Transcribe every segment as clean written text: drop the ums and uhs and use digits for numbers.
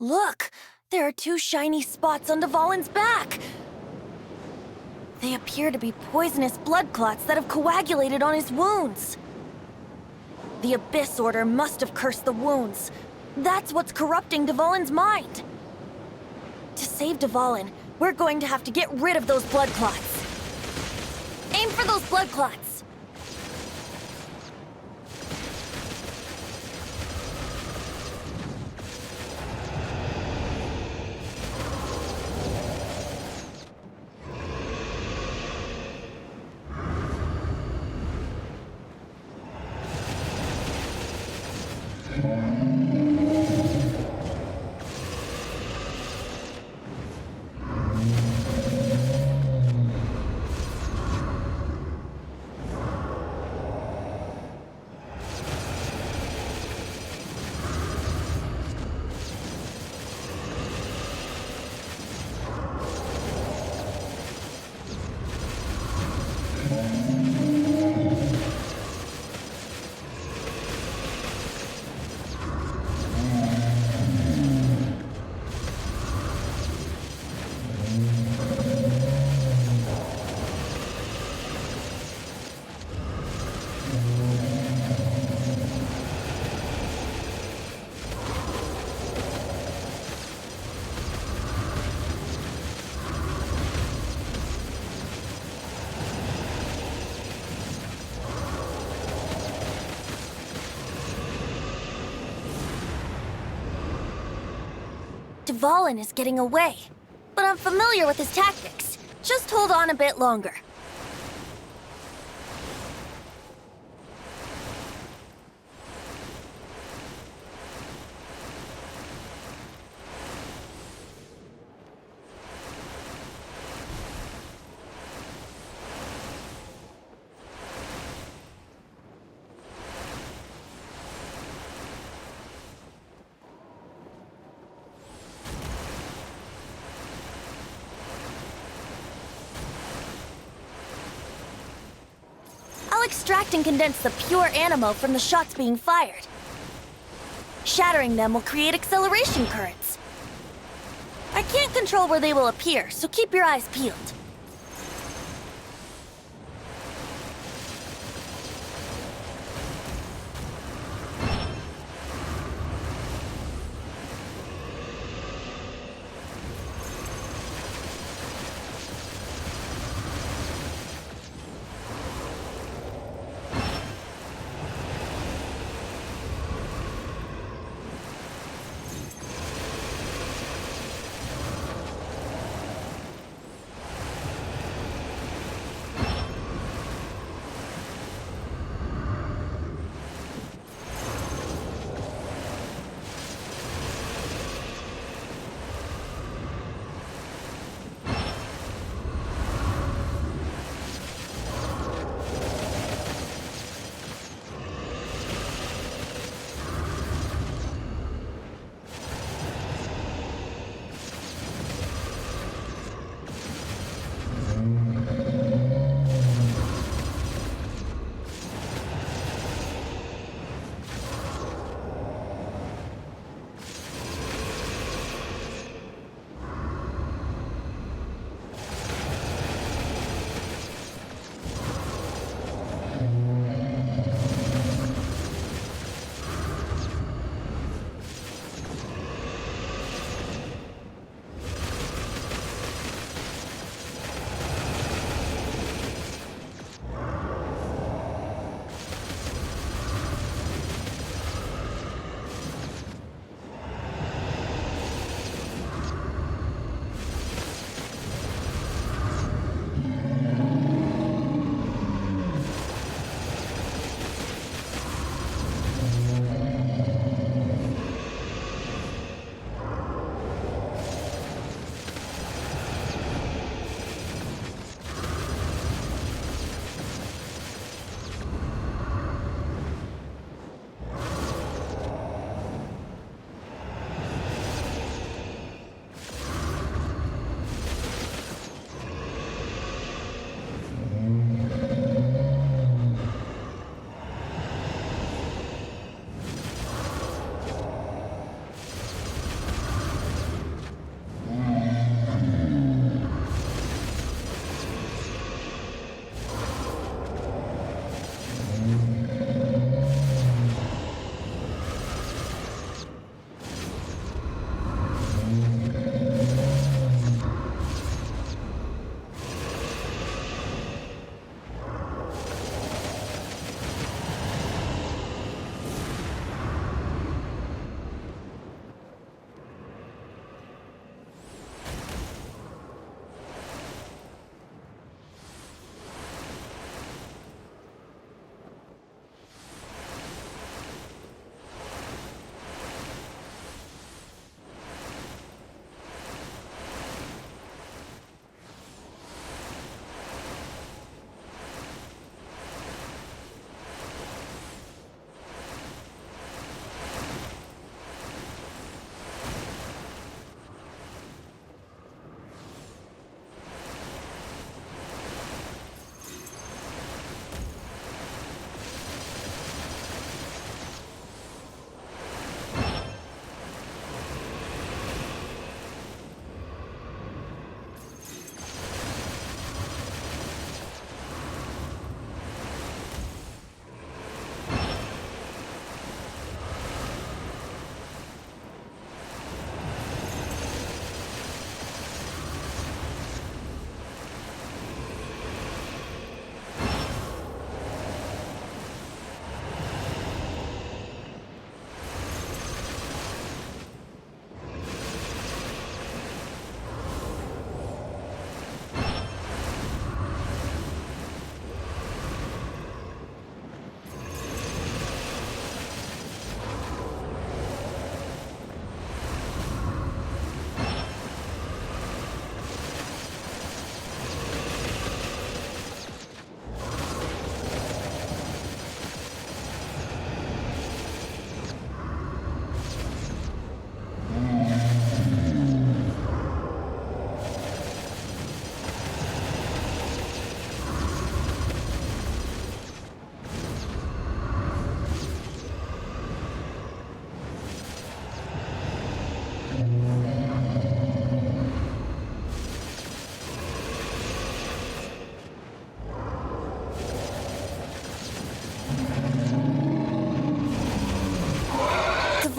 Look! There are two shiny spots on Davolin's back! They appear to be poisonous blood clots that have coagulated on his wounds. The Abyss Order must have cursed the wounds. That's what's corrupting Davolin's mind. To save Davolin, we're going to have to get rid of those blood clots. Aim for those blood clots! Davolin is getting away, but I'm familiar with his tactics. Just hold on a bit longer. I'll extract and condense the pure animo from the shots being fired. Shattering them will create acceleration currents. I can't control where they will appear, so keep your eyes peeled.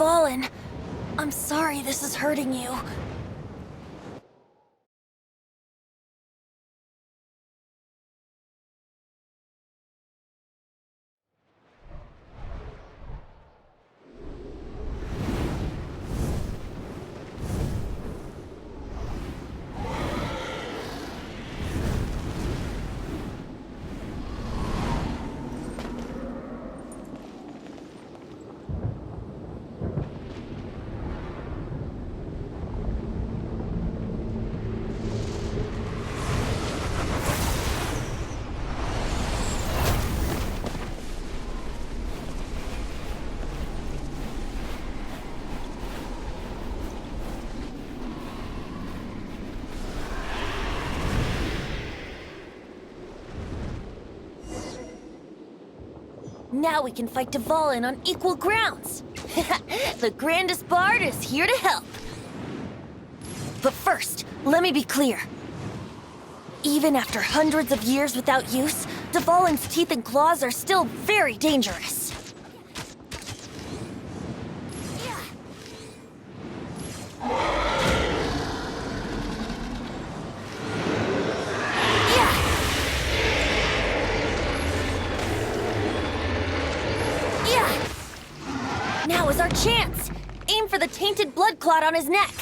Davolin. I'm sorry this is hurting you. Now we can fight Davolin on equal grounds. The grandest bard is here to help. But first, let me be clear. Even after hundreds of years without use, Davolin's teeth and claws are still very dangerous. Now is our chance! Aim for the tainted blood clot on his neck!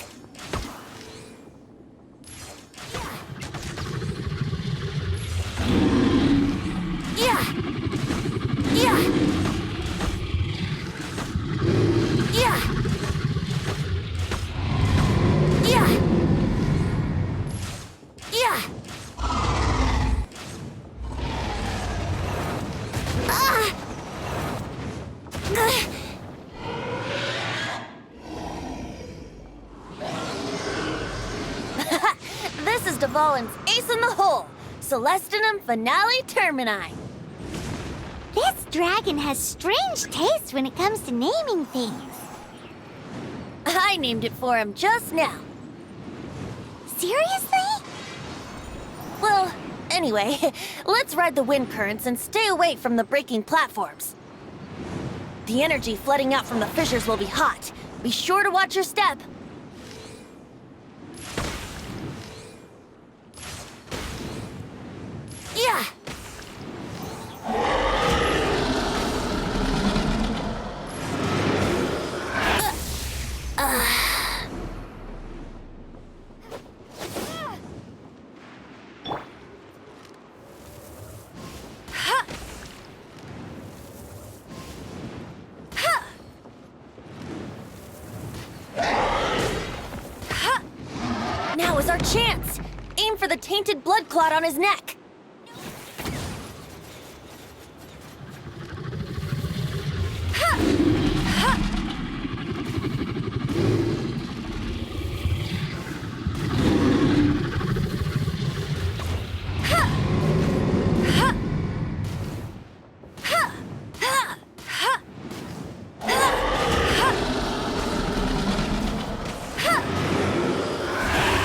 Yeah! Yeah! Yeah! Yeah! Yeah! Ah! This is Davolin's ace in the hole, Celestinum Finale Termini. This dragon has strange taste when it comes to naming things. I named it for him just now. Seriously? Well, anyway, let's ride the wind currents and stay away from the breaking platforms. The energy flooding out from the fissures will be hot. Be sure to watch your step. Yeah! Now is our chance! Aim for the tainted blood clot on his neck!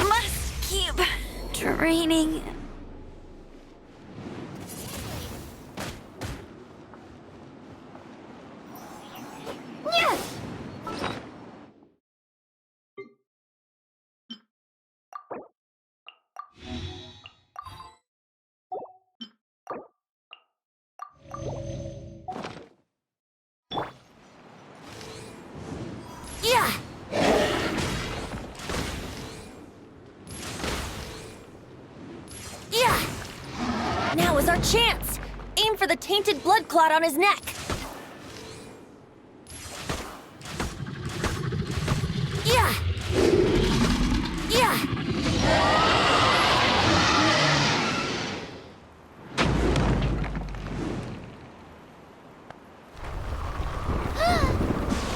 Must keep training. Yeah! Yeah! Now is our chance! Aim for the tainted blood clot on his neck! Yeah! Yeah!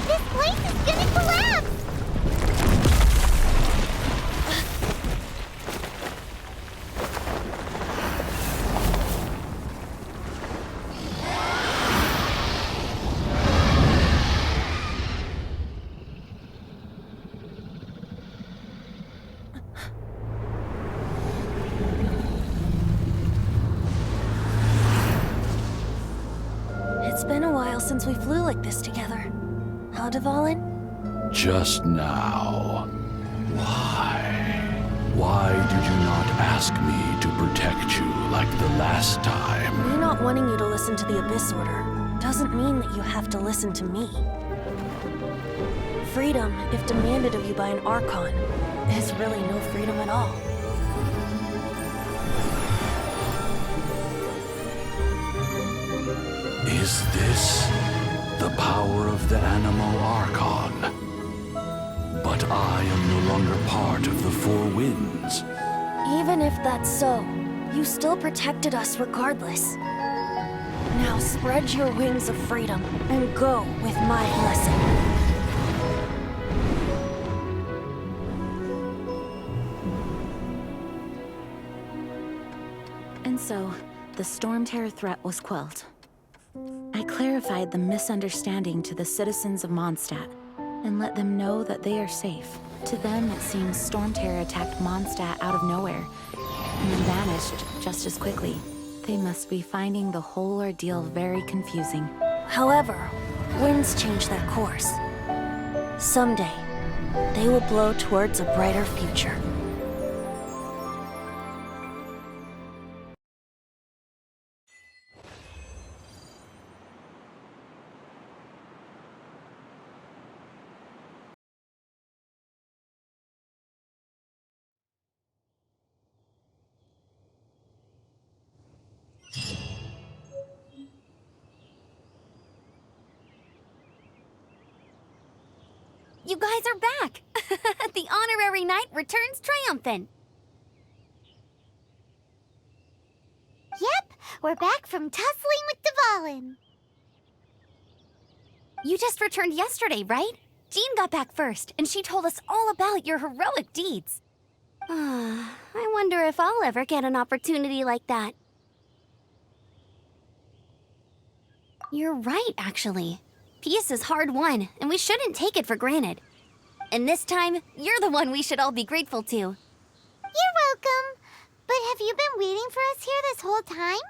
This place is gonna collapse! It's been a while since we flew like this together. Huh, Davolin? Just now. Why? Why did you not ask me to protect you like the last time? Me not wanting you to listen to the Abyss Order doesn't mean that you have to listen to me. Freedom, if demanded of you by an Archon, is really no freedom at all. Is this the power of the Animo Archon? But I am no longer part of the Four Winds. Even if that's so, you still protected us regardless. Now spread your wings of freedom and go with my blessing. And so, the Storm Terror threat was quelled. I clarified the misunderstanding to the citizens of Mondstadt, and let them know that they are safe. To them, it seems Storm Terror attacked Mondstadt out of nowhere, and then vanished just as quickly. They must be finding the whole ordeal very confusing. However, winds change their course. Someday, they will blow towards a brighter future. You guys are back! The honorary knight returns triumphant. Yep, we're back from tussling with davolin. You just returned yesterday, right? Jean got back first, and she told us all about your heroic deeds. I wonder if I'll ever get an opportunity like that. You're right, actually. Peace is hard won, and we shouldn't take it for granted. And this time, you're the one we should all be grateful to. You're welcome. But have you been waiting for us here this whole time?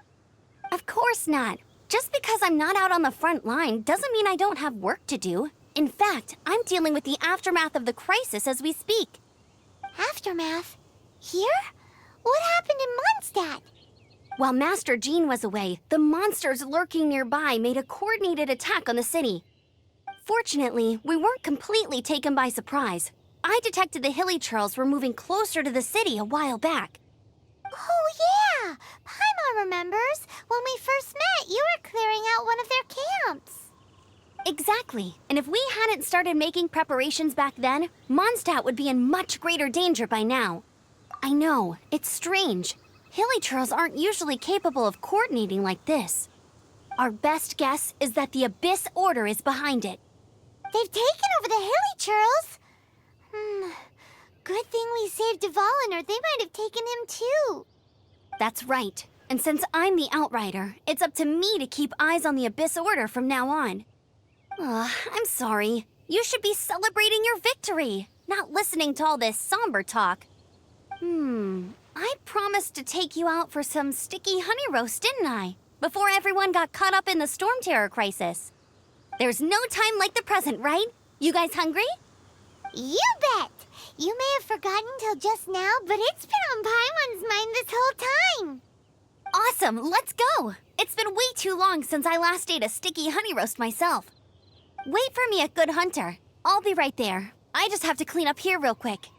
Of course not. Just because I'm not out on the front line doesn't mean I don't have work to do. In fact, I'm dealing with the aftermath of the crisis as we speak. Aftermath? Here? What happened in Mondstadt? While Master Jean was away, the monsters lurking nearby made a coordinated attack on the city. Fortunately, we weren't completely taken by surprise. I detected the Hilly Churls were moving closer to the city a while back. Oh yeah! Paimon remembers. When we first met, you were clearing out one of their camps. Exactly. And if we hadn't started making preparations back then, Mondstadt would be in much greater danger by now. I know, it's strange. Hilly Churls aren't usually capable of coordinating like this. Our best guess is that the Abyss Order is behind it. They've taken over the Hilly Churls? Good thing we saved davolin, or they might have taken him too. That's right. And since I'm the Outrider, it's up to me to keep eyes on the Abyss Order from now on. I'm sorry. You should be celebrating your victory, not listening to all this somber talk. I promised to take you out for some sticky honey roast, didn't I? Before everyone got caught up in the Storm Terror crisis. There's no time like the present, right? You guys hungry? You bet! You may have forgotten till just now, but it's been on Paimon's mind this whole time. Awesome, let's go! It's been way too long since I last ate a sticky honey roast myself. Wait for me at Good Hunter. I'll be right there. I just have to clean up here real quick.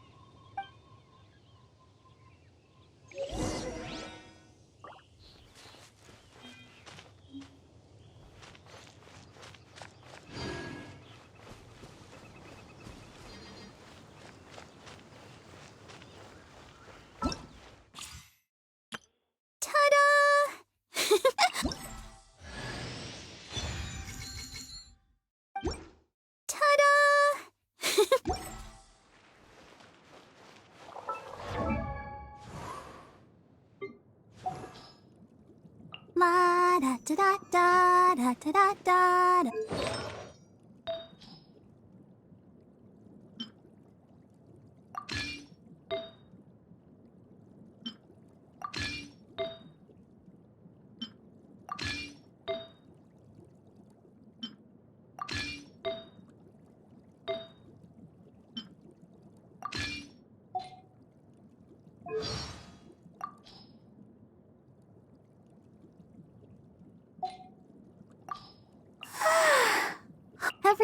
La da da da da da da da da.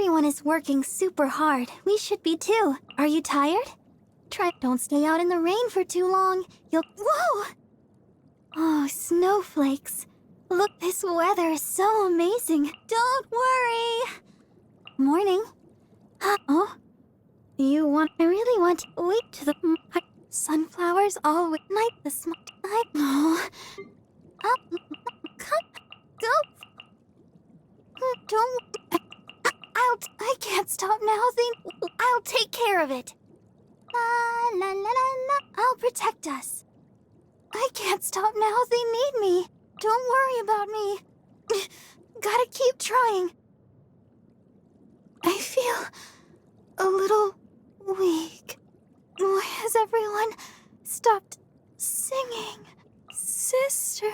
Everyone is working super hard. We should be too. Are you tired? Don't stay out in the rain for too long. Whoa! Oh, snowflakes. Look, this weather is so amazing. Don't worry. Morning. Oh? I really want to wait to the... Sunflowers always night the smut. I know. Go. Don't... I can't stop now. I'll take care of it. La la la la la. I'll protect us. I can't stop now. They need me. Don't worry about me. Gotta keep trying. I feel a little weak. Why has everyone stopped singing? Sister.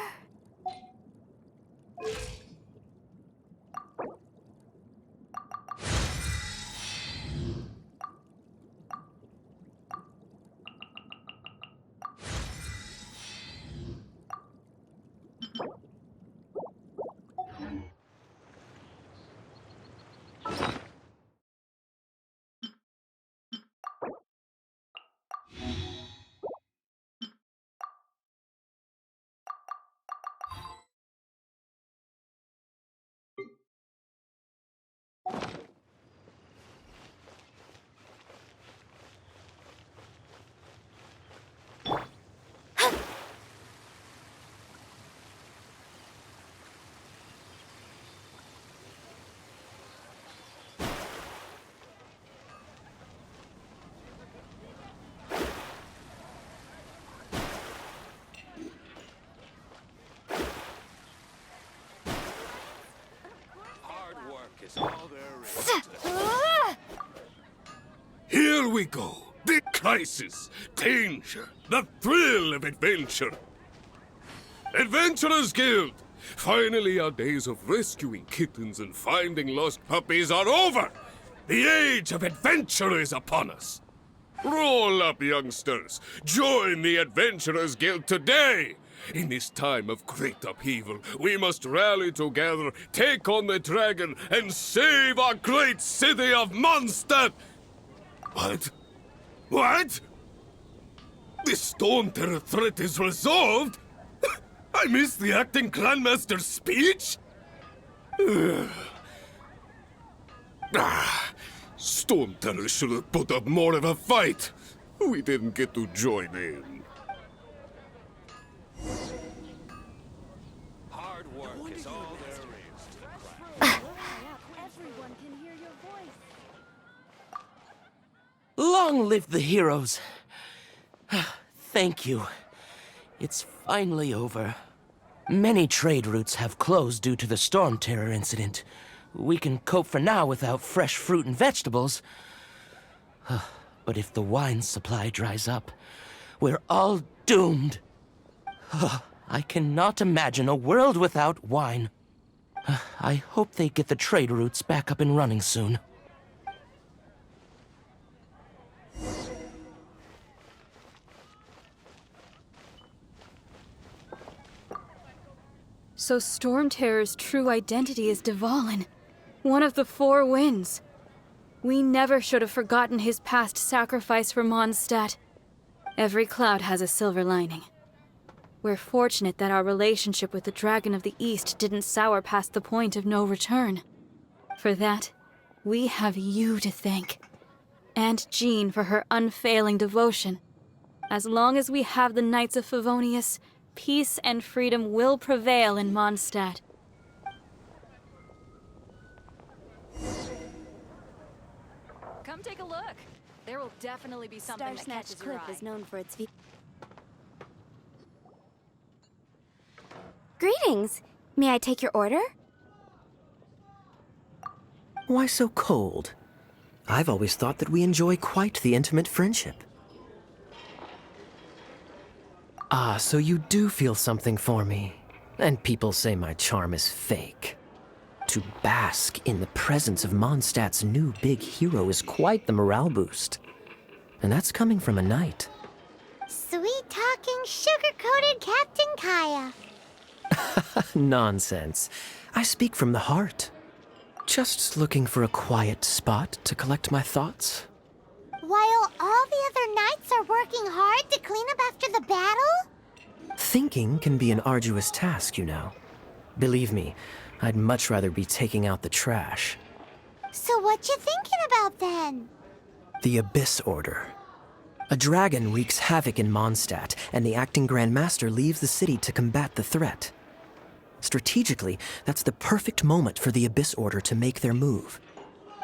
Is all there is. Here we go. The crisis, danger, the thrill of adventure. Adventurers Guild! Finally, our days of rescuing kittens and finding lost puppies are over. The age of adventure is upon us. Roll up, youngsters. Join the Adventurers Guild today. In this time of great upheaval, we must rally together, take on the dragon, and save our great city of Mondstadt! What? What? The Storm Terror threat is resolved? I missed the acting clanmaster's speech? Storm Terror should have put up more of a fight. We didn't get to join in. Hard work is all there is. Everyone can hear your voice. Long live the heroes. Thank you. It's finally over. Many trade routes have closed due to the Storm Terror incident. We can cope for now without fresh fruit and vegetables. But if the wine supply dries up, we're all doomed. I cannot imagine a world without wine. I hope they get the trade routes back up and running soon. So Storm Terror's true identity is davolin, one of the four winds. We never should have forgotten his past sacrifice for Mondstadt. Every cloud has a silver lining. We're fortunate that our relationship with the Dragon of the East didn't sour past the point of no return. For that, we have you to thank. And Jean for her unfailing devotion. As long as we have the Knights of Favonius, peace and freedom will prevail in Mondstadt. Come take a look. There will definitely be something that Star-Snatch catches your Cliff eye. is known for its Greetings! May I take your order? Why so cold? I've always thought that we enjoy quite the intimate friendship. Ah, so you do feel something for me. And people say my charm is fake. To bask in the presence of Mondstadt's new big hero is quite the morale boost. And that's coming from a knight. Sweet-talking, sugar-coated Captain Kaya. Nonsense. I speak from the heart. Just looking for a quiet spot to collect my thoughts. While all the other knights are working hard to clean up after the battle? Thinking can be an arduous task, you know. Believe me, I'd much rather be taking out the trash. So what you thinking about then? The Abyss Order. A dragon wreaks havoc in Mondstadt, and the acting Grand Master leaves the city to combat the threat. Strategically, that's the perfect moment for the Abyss Order to make their move.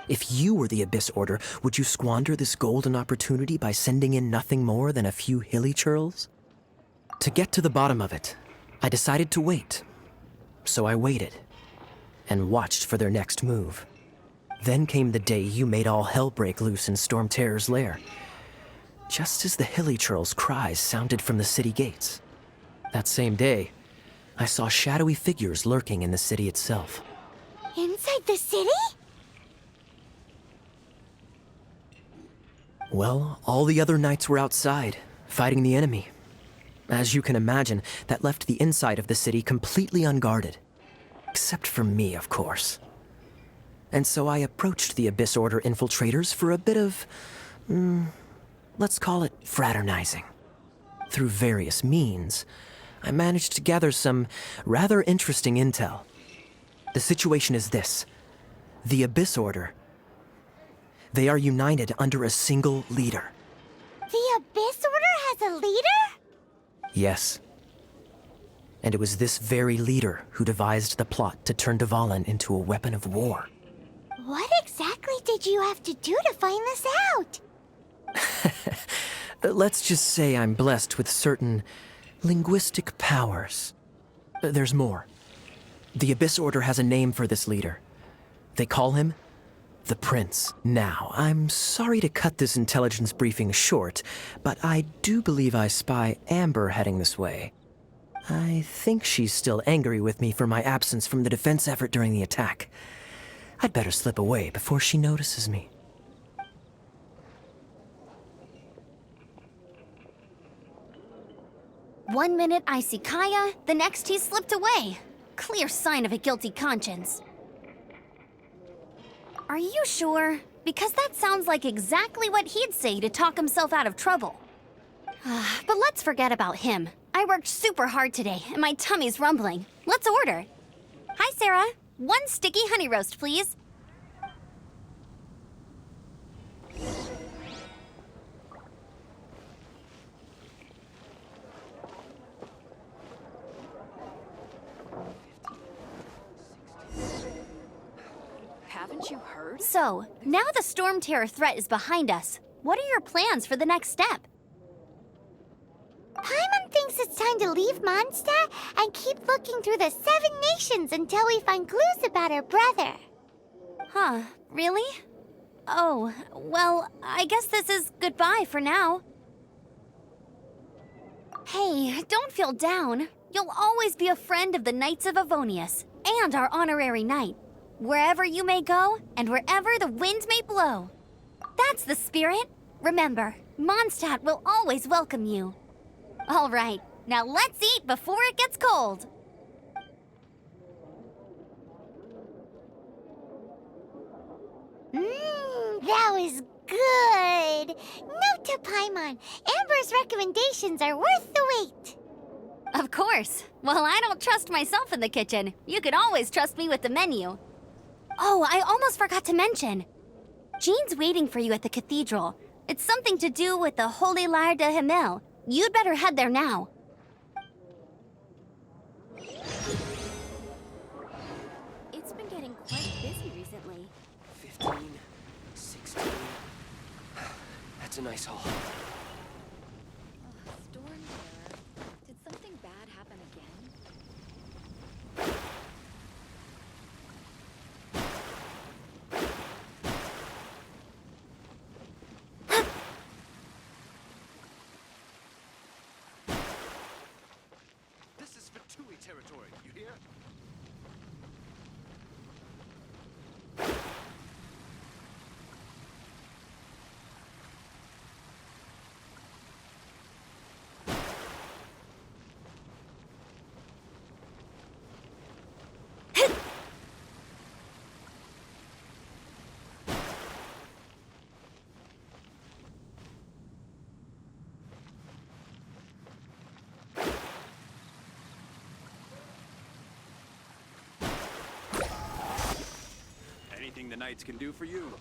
If you were the Abyss Order, would you squander this golden opportunity by sending in nothing more than a few hilly churls? To get to the bottom of it, I decided to wait. So I waited, and watched for their next move. Then came the day you made all hell break loose in Storm Terror's lair. Just as the hilly churls' cries sounded from the city gates. That same day, I saw shadowy figures lurking in the city itself. Inside the city? Well, all the other knights were outside, fighting the enemy. As you can imagine, that left the inside of the city completely unguarded. Except for me, of course. And so I approached the Abyss Order infiltrators for a bit of, let's call it fraternizing. Through various means, I managed to gather some rather interesting intel. The situation is this. The Abyss Order. They are united under a single leader. The Abyss Order has a leader? Yes. And it was this very leader who devised the plot to turn davolin into a weapon of war. What exactly did you have to do to find this out? Let's just say I'm blessed with certain linguistic powers. There's more. The Abyss Order has a name for this leader. They call him the Prince. Now, I'm sorry to cut this intelligence briefing short, but I do believe I spy Amber heading this way. I think she's still angry with me for my absence from the defense effort during the attack. I'd better slip away before she notices me. One minute I see Kaya, the next he's slipped away. Clear sign of a guilty conscience. Are you sure? Because that sounds like exactly what he'd say to talk himself out of trouble. But let's forget about him. I worked super hard today, and my tummy's rumbling. Let's order. Hi, Sarah. 1 sticky honey roast, please. Haven't you heard? So, now the Storm Terror threat is behind us. What are your plans for the next step? Paimon thinks it's time to leave Mondstadt and keep looking through the 7 nations until we find clues about her brother. Huh, really? Oh, well, I guess this is goodbye for now. Hey, don't feel down. You'll always be a friend of the Knights of Avonius and our honorary knight. Wherever you may go, and wherever the wind may blow. That's the spirit. Remember, Mondstadt will always welcome you. All right, now let's eat before it gets cold. That was good. Note to Paimon, Amber's recommendations are worth the wait. Of course. Well, I don't trust myself in the kitchen. You can always trust me with the menu. Oh, I almost forgot to mention. Jean's waiting for you at the cathedral. It's something to do with the Holy Lyre de Himmel. You'd better head there now. It's been getting quite busy recently. 15, 16. That's a nice haul. Storm Terror. Did something bad happen again? This is Fatui territory, you hear? knights can do for you.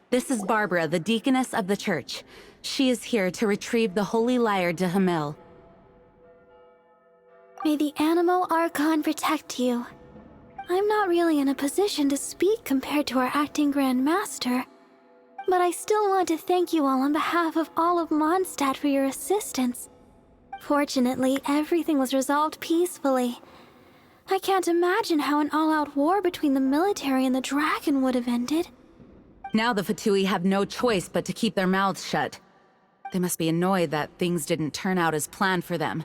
This is Barbara, the deaconess of the church. She is here to retrieve the holy lyre to Hamil. May the Animo Archon protect you. I'm not really in a position to speak compared to our acting Grand Master, but I still want to thank you all on behalf of all of Mondstadt for your assistance. Fortunately, everything was resolved peacefully. I can't imagine how an all-out war between the military and the dragon would have ended. Now the Fatui have no choice but to keep their mouths shut. They must be annoyed that things didn't turn out as planned for them.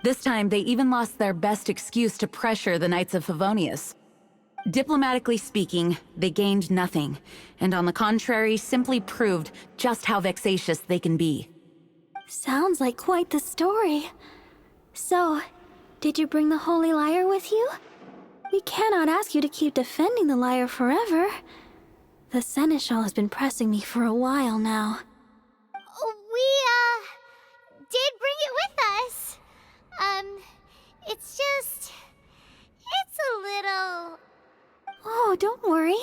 This time, they even lost their best excuse to pressure the Knights of Favonius. Diplomatically speaking, they gained nothing, and on the contrary, simply proved just how vexatious they can be. Sounds like quite the story. So, did you bring the holy lyre with you? We cannot ask you to keep defending the lyre forever. The Seneschal has been pressing me for a while now. We, did bring it with us. It's a little... Oh, don't worry.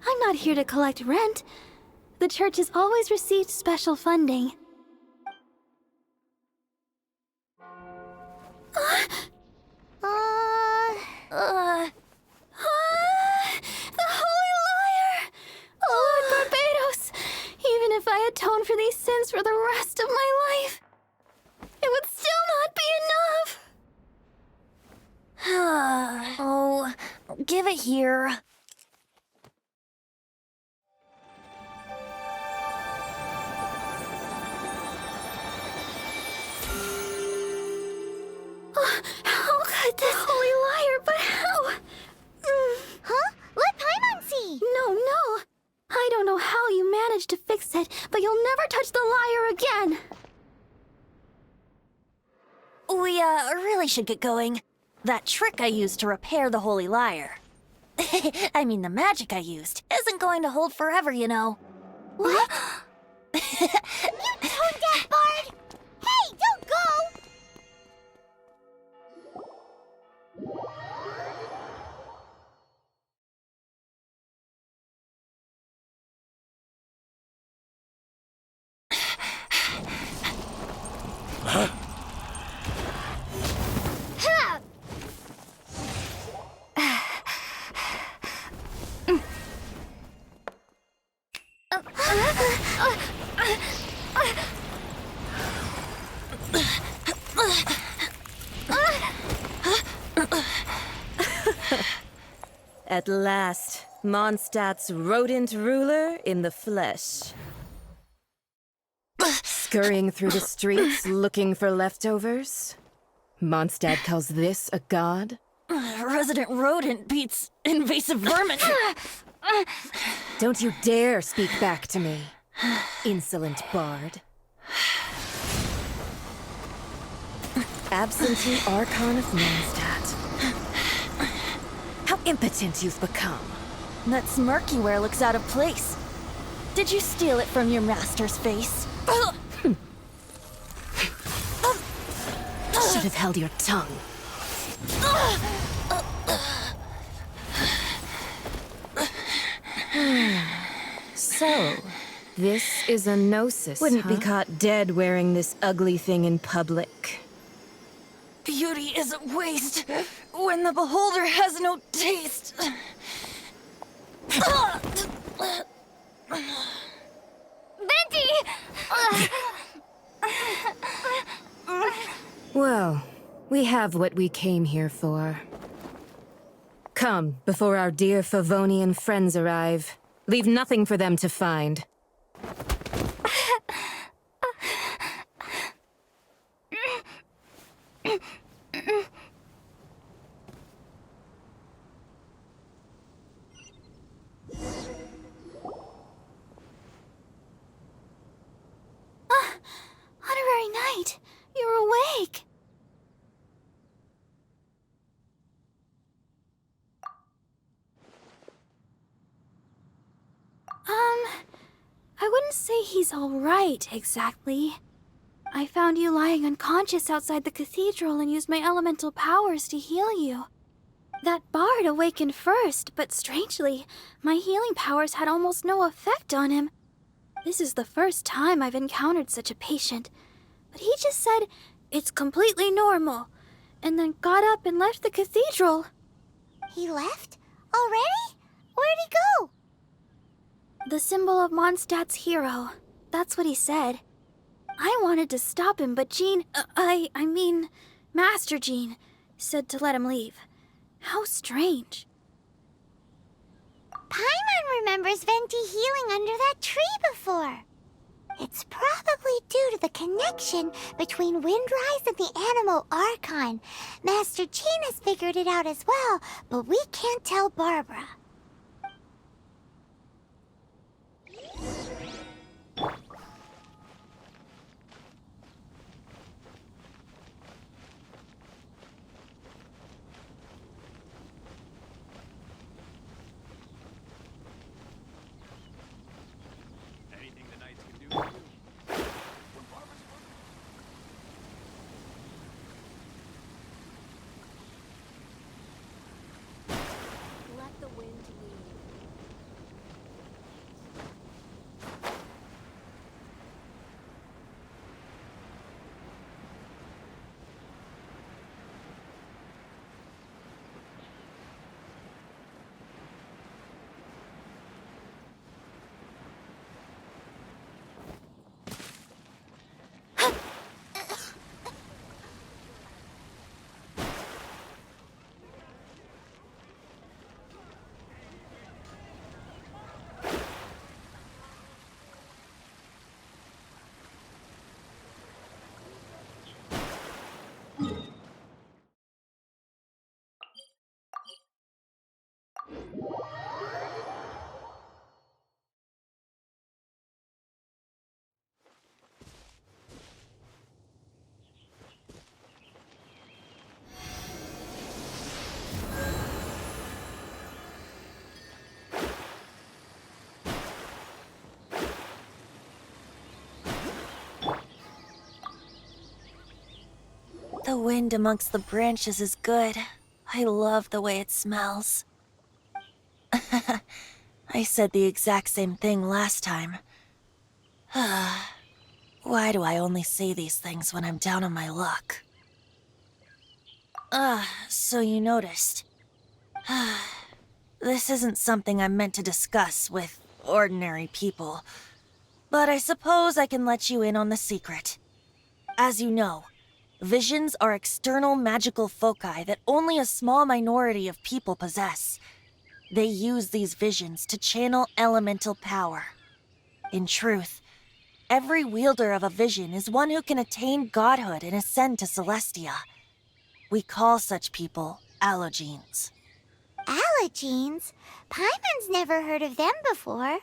I'm not here to collect rent. The church has always received special funding. The Holy Lyre! Lord Barbados! Even if I atoned for these sins for the rest of my life, it would still not be enough! Oh, give it here. How could this Holy Lyre, but how? Huh? Let Paimon see! No. I don't know how you managed to fix it, but you'll never touch the lyre again! We, really should get going. That trick I used to repair the Holy Lyre. I mean, the magic I used isn't going to hold forever, you know. What? You tone-deaf bard! Hey, don't go! At last, Mondstadt's rodent ruler in the flesh. Scurrying through the streets looking for leftovers? Mondstadt calls this a god? Resident rodent beats invasive vermin. Don't you dare speak back to me, insolent bard. Absentee Archon of Mondstadt. How impotent you've become. That smirk you wear looks out of place. Did you steal it from your master's face? Should have held your tongue. So, this is a gnosis, Wouldn't be caught dead wearing this ugly thing in public. Beauty isn't waste when the beholder has no taste. Venti! Well, we have what we came here for. Come, before our dear Favonian friends arrive. Leave nothing for them to find. Honorary Knight, you're awake. say he's alright, exactly. I found you lying unconscious outside the cathedral and used my elemental powers to heal you. That bard awakened first, but strangely, my healing powers had almost no effect on him. This is the first time I've encountered such a patient, but he just said, "It's completely normal," and then got up and left the cathedral. He left? Already? Where'd he go? The symbol of Mondstadt's hero. That's what he said. I wanted to stop him, but Master Jean, said to let him leave. How strange. Paimon remembers Venti healing under that tree before. It's probably due to the connection between Windrise and the Animal Archon. Master Jean has figured it out as well, but we can't tell Barbara. The wind amongst the branches is good. I love the way it smells. I said the exact same thing last time. Why do I only say these things when I'm down on my luck? So you noticed. This isn't something I'm meant to discuss with ordinary people, but I suppose I can let you in on the secret. As you know, visions are external magical foci that only a small minority of people possess. They use these visions to channel elemental power. In truth, every wielder of a vision is one who can attain godhood and ascend to Celestia. We call such people allogenes. Allogenes? Paimon's never heard of them before.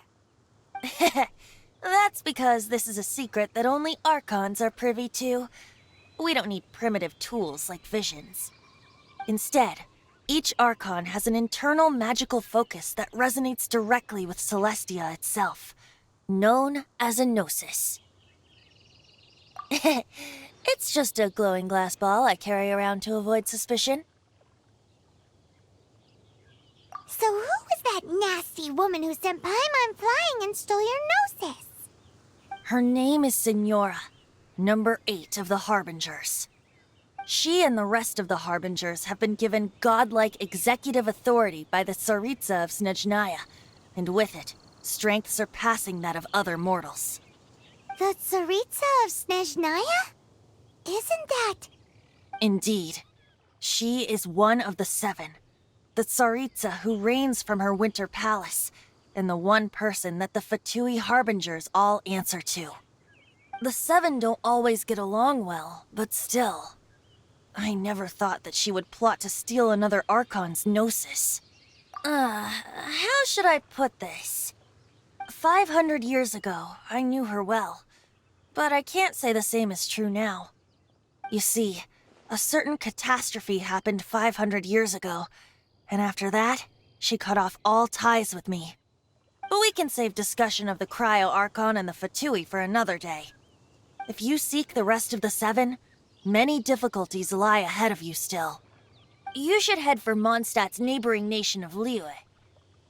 That's because this is a secret that only Archons are privy to. We don't need primitive tools like visions. Instead, each Archon has an internal magical focus that resonates directly with Celestia itself, known as a gnosis. It's just a glowing glass ball I carry around to avoid suspicion. So who was that nasty woman who sent Paimon flying and stole your gnosis? Her name is Signora, number 8 of the Harbingers. She and the rest of the Harbingers have been given godlike executive authority by the Tsaritsa of Snezhnaya, and with it, strength surpassing that of other mortals. The Tsaritsa of Snezhnaya? Isn't that... Indeed. She is one of the 7, the Tsaritsa who reigns from her winter palace, and the one person that the Fatui Harbingers all answer to. The 7 don't always get along well, but still. I never thought that she would plot to steal another Archon's gnosis. How should I put this? 500 years ago, I knew her well, but I can't say the same is true now. You see, a certain catastrophe happened 500 years ago, and after that, she cut off all ties with me. But we can save discussion of the Cryo Archon and the Fatui for another day. If you seek the rest of the Seven, many difficulties lie ahead of you still. You should head for Mondstadt's neighboring nation of Liyue.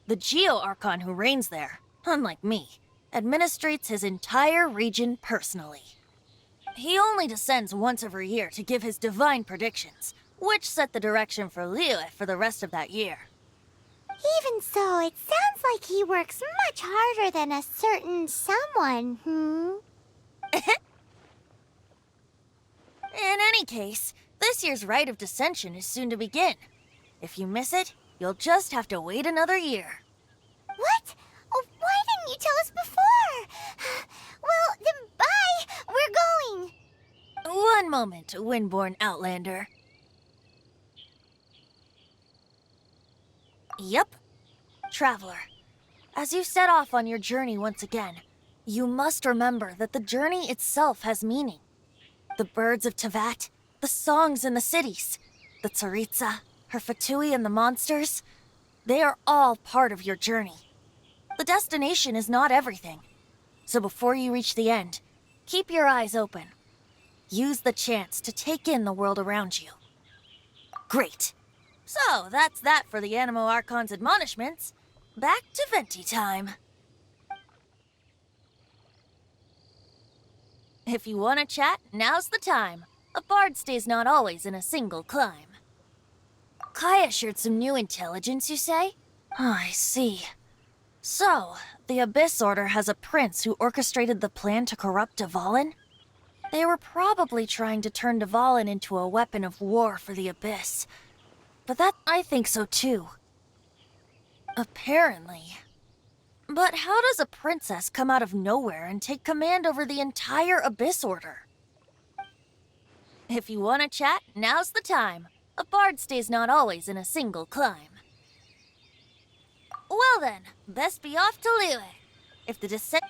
The Geo Archon who reigns there, unlike me, administrates his entire region personally. He only descends once every year to give his divine predictions, which set the direction for Liyue for the rest of that year. Even so, it sounds like he works much harder than a certain someone, In any case, this year's Rite of Descension is soon to begin. If you miss it, you'll just have to wait another year. What? Oh, why didn't you tell us before? Well, then bye! We're going! One moment, Windborn Outlander. Yep. Traveler, as you set off on your journey once again, you must remember that the journey itself has meaning. The birds of Tevat, the songs in the cities, the Tsaritsa, her Fatui and the monsters, they are all part of your journey. The destination is not everything. So before you reach the end, keep your eyes open. Use the chance to take in the world around you. Great. So, that's that for the Animo Archon's admonishments. Back to Venti time. If you want to chat, now's the time. A bard stays not always in a single climb. Kaya shared some new intelligence, you say? Oh, I see. So, the Abyss Order has a prince who orchestrated the plan to corrupt davolin? They were probably trying to turn davolin into a weapon of war for the Abyss. But I think so too. Apparently. But how does a princess come out of nowhere and take command over the entire Abyss Order? If you want to chat, now's the time. A bard stays not always in a single climb. Well then, best be off to Liyue. If the descent...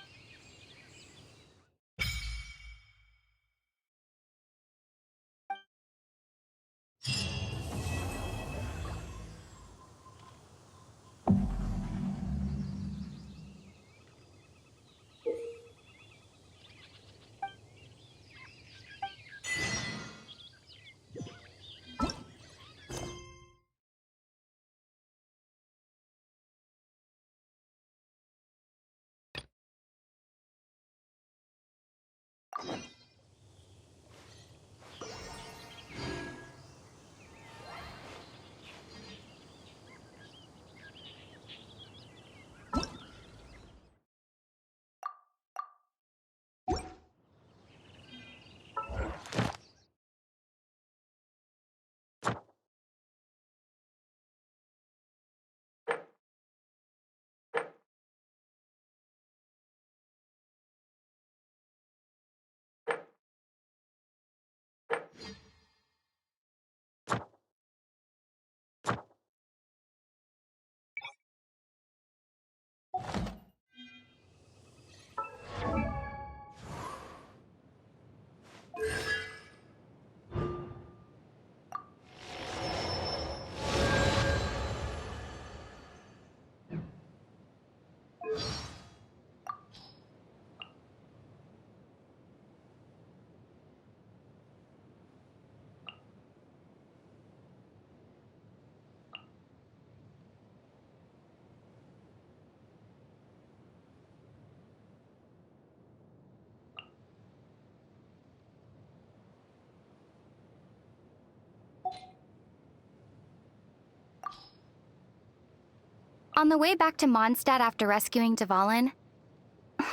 On the way back to Mondstadt after rescuing davolin,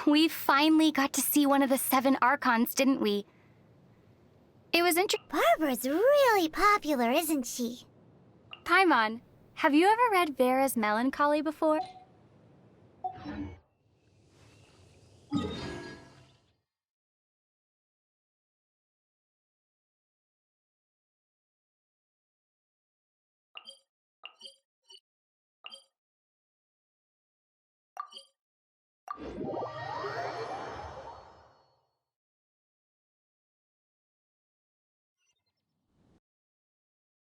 we finally got to see one of the 7 Archons, didn't we? It was Barbara's really popular, isn't she? Paimon, have you ever read Vera's Melancholy before?